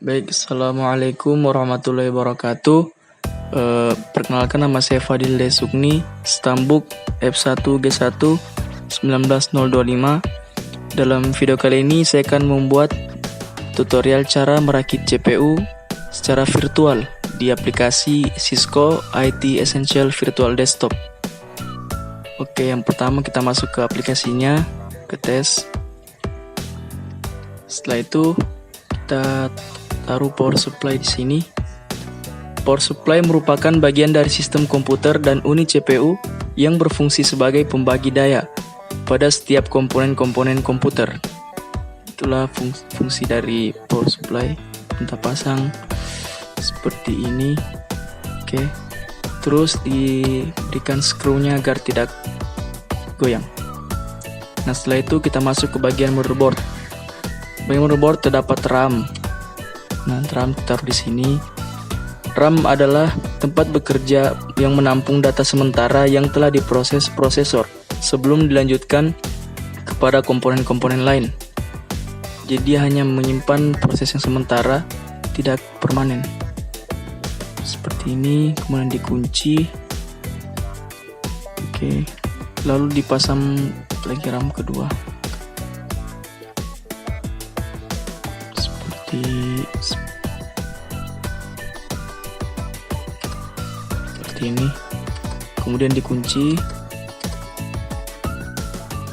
Baik, Assalamualaikum warahmatullahi wabarakatuh. Perkenalkan, nama saya Fadil Desugni, Stambuk F1G1 19025. Dalam video kali ini saya akan membuat tutorial cara merakit CPU secara virtual di aplikasi Cisco IT Essential Virtual Desktop. Oke, yang pertama kita masuk ke aplikasinya, ke tes. Setelah itu kita taruh power supply di sini. Power supply merupakan bagian dari sistem komputer dan unit CPU yang berfungsi sebagai pembagi daya pada setiap komponen-komponen komputer. Itulah fungsi dari power supply. Kita pasang seperti ini. Oke. Terus diberikan skrunya agar tidak goyang. Nah, setelah itu kita masuk ke bagian motherboard. Bagian motherboard terdapat RAM. Nah, RAM taruh di sini. RAM adalah tempat bekerja yang menampung data sementara yang telah diproses prosesor sebelum dilanjutkan kepada komponen-komponen lain. Jadi dia hanya menyimpan proses yang sementara, tidak permanen. Seperti ini, kemudian dikunci. Oke, lalu dipasang lagi RAM kedua. Seperti ini, kemudian dikunci.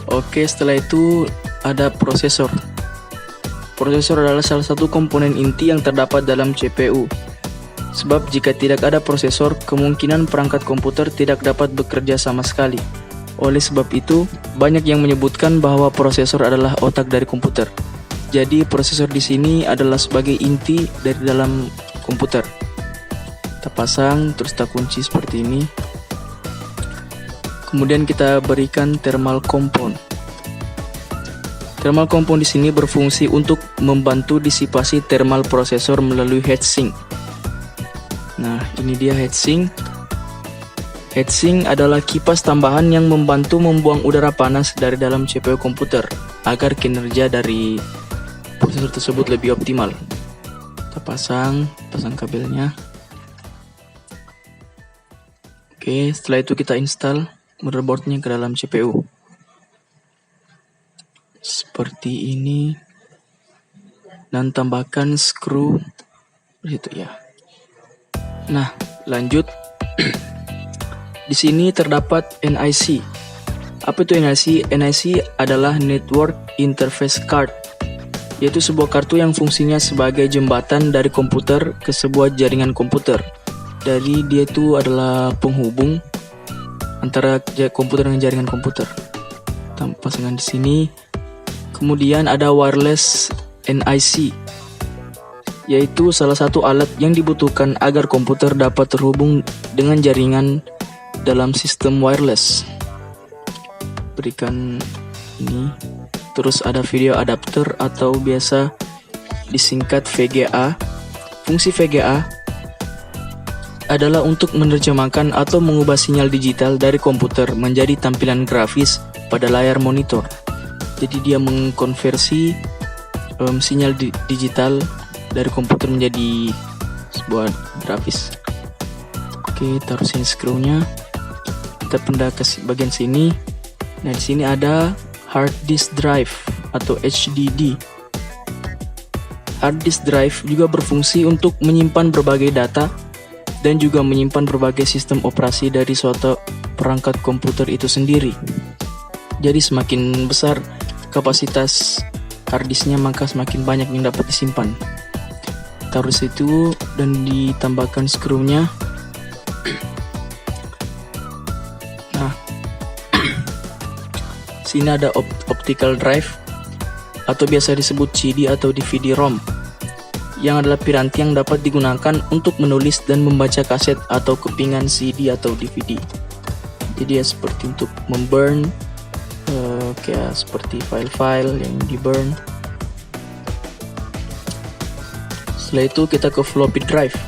Oke, setelah itu ada prosesor. Prosesor adalah salah satu komponen inti yang terdapat dalam CPU. Sebab jika tidak ada prosesor, kemungkinan perangkat komputer tidak dapat bekerja sama sekali. Oleh sebab itu, banyak yang menyebutkan bahwa prosesor adalah otak dari komputer. Jadi prosesor di sini adalah sebagai inti dari dalam komputer. Kita pasang, terus kita kunci seperti ini. Kemudian kita berikan thermal compound. Thermal compound di sini berfungsi untuk membantu disipasi thermal prosesor melalui heatsink. Nah, ini dia heatsink. Heatsink adalah kipas tambahan yang membantu membuang udara panas dari dalam CPU komputer agar kinerja dari prosesor tersebut lebih optimal. Kita pasang kabelnya. Oke, setelah itu kita install motherboardnya ke dalam CPU. Seperti ini. Dan tambahkan skru begitu ya. Nah, lanjut. Di sini terdapat NIC. Apa itu NIC? NIC adalah Network Interface Card, yaitu sebuah kartu yang fungsinya sebagai jembatan dari komputer ke sebuah jaringan komputer. Jadi dia itu adalah penghubung antara komputer dengan jaringan komputer. Kita pasangkan di sini. Kemudian ada wireless NIC, yaitu salah satu alat yang dibutuhkan agar komputer dapat terhubung dengan jaringan dalam sistem wireless. Berikan ini. Terus ada video adapter atau biasa disingkat VGA. Fungsi VGA adalah untuk menerjemahkan atau mengubah sinyal digital dari komputer menjadi tampilan grafis pada layar monitor. Jadi dia mengkonversi sinyal digital dari komputer menjadi sebuah grafis. Oke, taruh sini skrunya. Kita pindah ke bagian sini. Nah, di sini ada hard disk drive atau HDD. Hard disk drive juga berfungsi untuk menyimpan berbagai data dan juga menyimpan berbagai sistem operasi dari suatu perangkat komputer itu sendiri. Jadi semakin besar kapasitas hard disknya, maka semakin banyak yang dapat disimpan. Taruh situ dan ditambahkan skrunya. Nah, sini ada optical drive atau biasa disebut CD atau DVD-ROM, yang adalah piranti yang dapat digunakan untuk menulis dan membaca kaset atau kepingan CD atau DVD. Jadi ya seperti untuk memburn, kayak seperti file-file yang di-burn. Setelah itu kita ke floppy drive.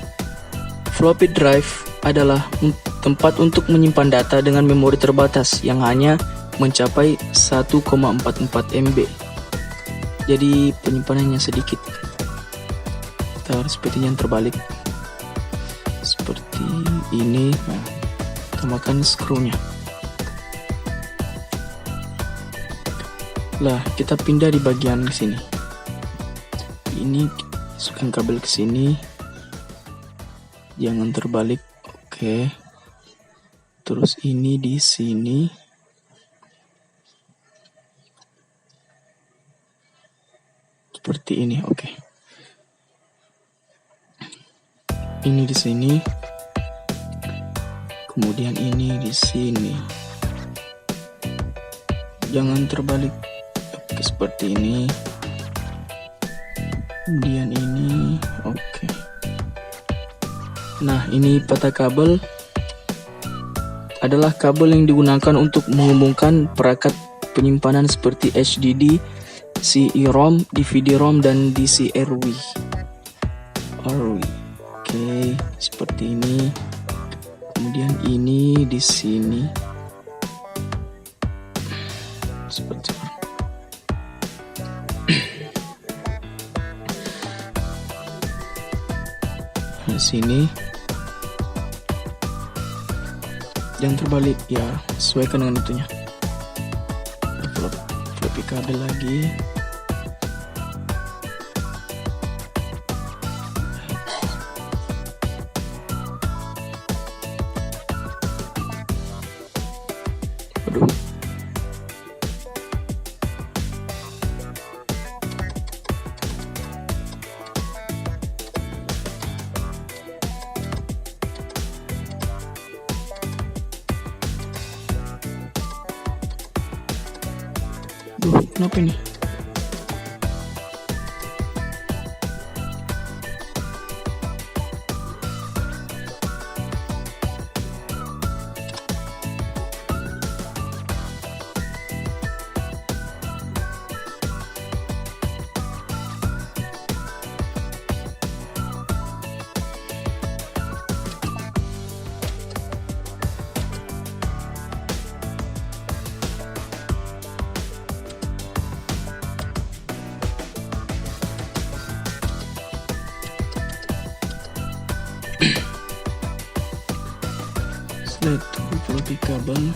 Floppy drive adalah tempat untuk menyimpan data dengan memori terbatas yang hanya mencapai 1,44 MB. Jadi penyimpanannya sedikit. konektor sepertinya yang terbalik seperti ini. Nah, tambahkan skrunya. Lah, kita pindah di bagian sini. Ini masukkan kabel ke sini. Jangan terbalik. Oke. Terus ini di sini. Seperti ini, oke. Ini di sini. Kemudian ini di sini. Jangan terbalik. Oke, seperti ini. Kemudian ini, oke. Nah, ini peta kabel adalah kabel yang digunakan untuk menghubungkan perangkat penyimpanan seperti HDD, CD-ROM, DVD-ROM, dan DCRW. Oke, seperti ini. Kemudian ini di sini. Seperti ini. Di sini. Yang terbalik ya, sesuaikan dengan itunya. Floppy kabel lagi. Aduh. Kenapa ini? Satu floppy kabel.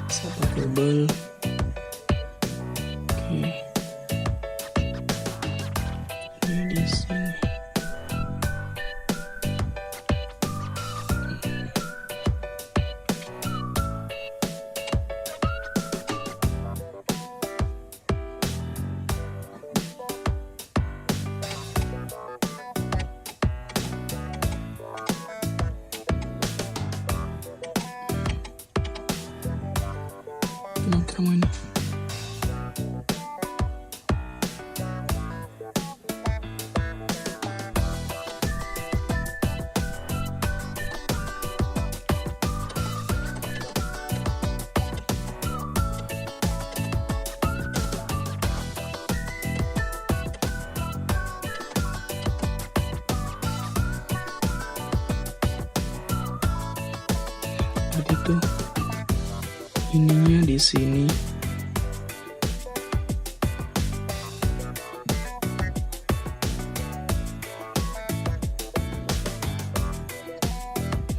Satu kabel. Oke. Ini di sini. Kenapa kamu ini? Tadi tuh ininya di sini.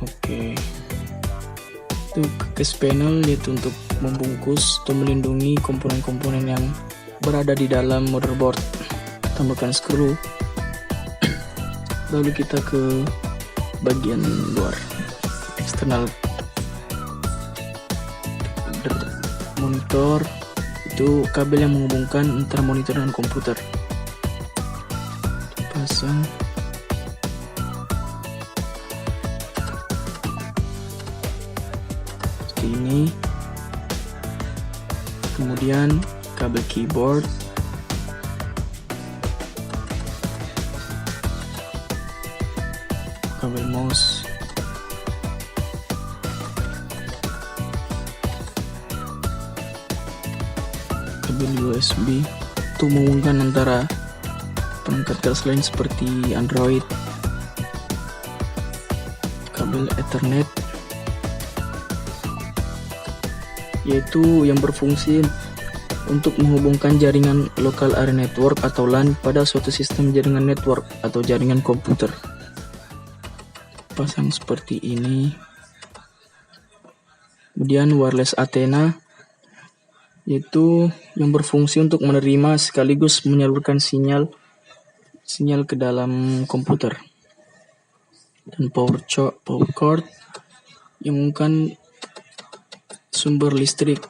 Oke. Itu case panel yaitu untuk membungkus atau melindungi komponen-komponen yang berada di dalam motherboard. Tambahkan skru. Lalu kita ke bagian luar, eksternal monitor. Itu kabel yang menghubungkan antara monitor dan komputer. Pasang. Kemudian kabel keyboard, kabel mouse, kabel USB untuk menghubungkan antara perangkat keras lain seperti Android, kabel Ethernet, yaitu yang berfungsi untuk menghubungkan jaringan local area network atau LAN pada suatu sistem jaringan network atau jaringan komputer. Pasang seperti ini. Kemudian wireless antenna, yaitu yang berfungsi untuk menerima sekaligus menyalurkan sinyal ke dalam komputer. Dan power cord yang menghubungkan sumber listrik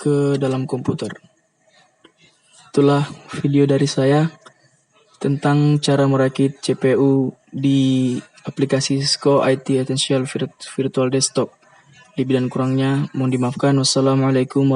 ke dalam komputer. Itulah video dari saya tentang cara merakit CPU di aplikasi Cisco IT Essential Virtual Desktop. Lebih dan kurangnya mohon dimaafkan. Wassalamualaikum